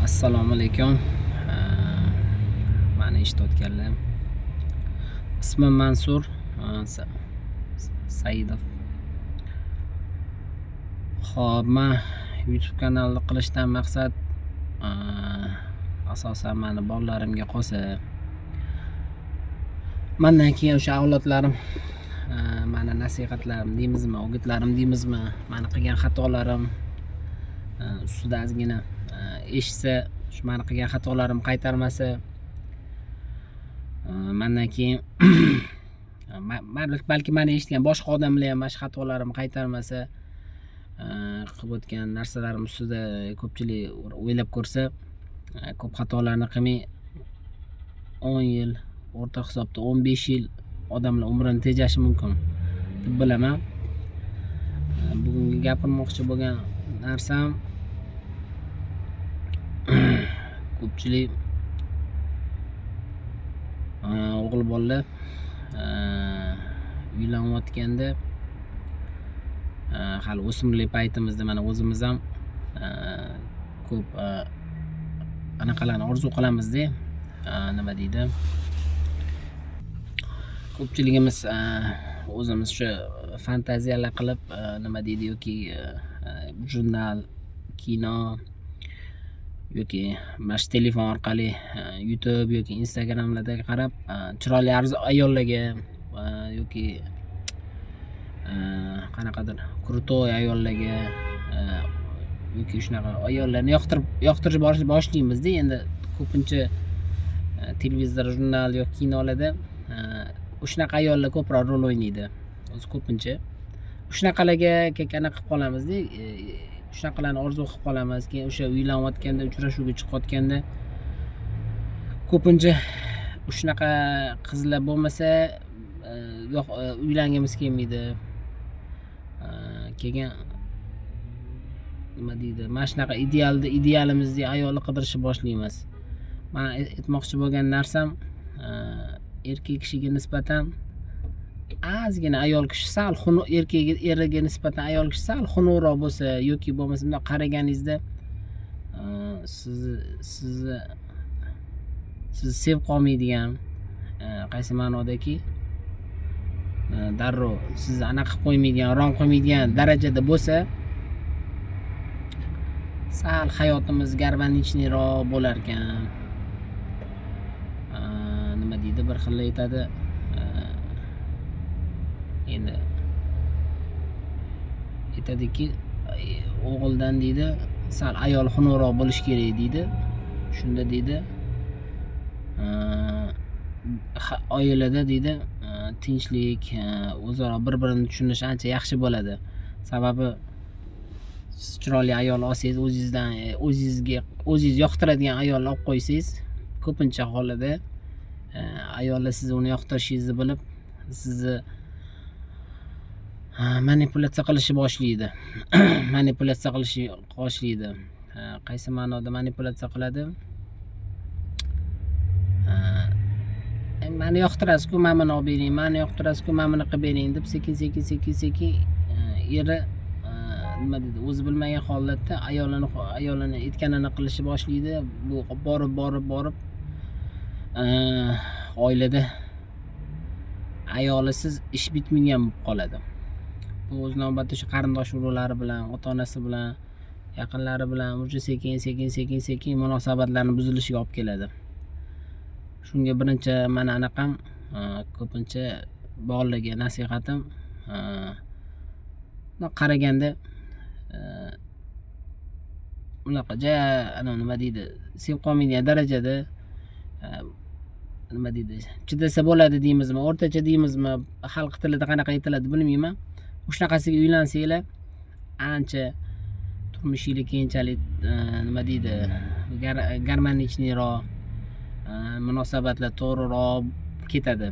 Assalomu alaykum. Mani eshitayotganlar. Ismim Mansur Saidov. Xo'p, men YouTube kanalni qilishdan maqsad asosan meni bolalarimga qolsa, mendan keyin o'sha avlodlarim meni nasihatlarim deymizmi, o'gitlarim deymizmi, meni qilgan xatolarim ustida ozgina eshitsa, shu meni qilgan xatolarim qaytarmasa, mendan keyin balki meni eshitgan boshqa odamlar ham mana shu xatolarimni qaytarmasa, qilib o'tgan narsalarim ustida ko'pchilik o'ylab ko'rsa, ko'p xatolarni qilmay 10 yil, o'rta hisobda 15 yil odamlar umrini tejashi mumkin deb bilaman. Bugungi gapirmoqchi bo'lgan narsam, ko'pchilik o'g'il bolalar uylanayotganda, hali o'smirlik paytimizda mana o'zimiz ham ko'p anaqalarni orzu qilamizda, nima deydi, ko'pchiligimiz o'zimiz shu fantaziyalar qilib, nima deydi, yoki jurnal, kino yoki mana shu telefon orqali YouTube yoki Instagramlarda qarab, chiroyli ayollarga yoki qanaqadir krutoy ayollarga yoki shunaqa ayollarni yoqtirib boshlaymiz-da. Endi ko'pincha televizor, jurnal yoki kinolarda shunaqa ayollar ko'proq rol o'ynaydi. O'zi ko'pincha shunaqalarga anaqa qilib qolamiz-da, shunaqalarni orzu qilib qolamiz. Keyin o'sha uylanayotganda, uchrashuvga chiqayotganda ko'pincha shunaqa qizlar bo'lmasa, uylangimiz kelmaydi. Keyin nima deydi, mana shunaqa idealimizdek ayolni qidirishni boshlaymiz. Men aytmoqchi bo'lgan narsam, erkak kishiga nisbatan ozgina ayol kishi sal eriga nisbatan ayol kishi sal xunukroq bo'lsa, yoki bo'lmasa bunday qaraganingizda sizni sevib qolmaydigan, qaysi ma'nodaki, darrov sizni anaqa qilib qo'ymaydigan, rom qo'ymaydigan darajada bo'lsa, sal hayotimiz garvanichniroq bo'lar ekan. Nima deydi, bir xil aytadi, endi aytadiki, o'g'ildan deydi sal ayol xunukroq bo'lish kerak deydi. Shunda deydi oilada deydi tinchlik, o'zaro bir-birini tushunish ancha yaxshi bo'ladi. Sababi siz chiroyli ayol olsangiz, o'zingiz yoqtiradigan ayolni olib qo'ysangiz, ko'pincha holida ayollar sizni uni yoqtirishingizni bilib, sizni manipulyatsiya qilishni boshlaydi. Manipulyatsiya qilishni boshlaydi. Qaysi ma'noda manipulyatsiya qiladi? Meni yoqtirasiz-ku, men buni olib bering, meni yoqtirasiz-ku, men buni qilib bering deb sekin eri nima deydi, o'zi bilmagan holatda ayolini aytganini qilishni boshlaydi. Bu borib oilada ayolisiz ish bitmaydigan bo'lib qoladi. Bu o'z navbatda shu qarindosh urug'lari bilan, ota-onasi bilan, yaqinlari bilan o'sha sekin munosabatlarning buzilishiga olib keladi. Shunga birinchi mana anaqam, ko'pincha bolalarga nasihatim, qaraganda unaqa nima deydi, sevib qolmaydigan darajada nima deydi, chidasa bo'ladi deymizmi, o'rtacha deymizmi, xalq tilida qanaqa aytiladi bilmayman. Shunaqasiga uylansanglar, ancha turmushingiz keyinchalik nima deydi, garmonichniroq, munosabatlar to'g'riroq ketadi.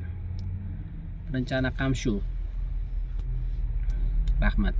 Birinchi anaqam shu. Rahmat.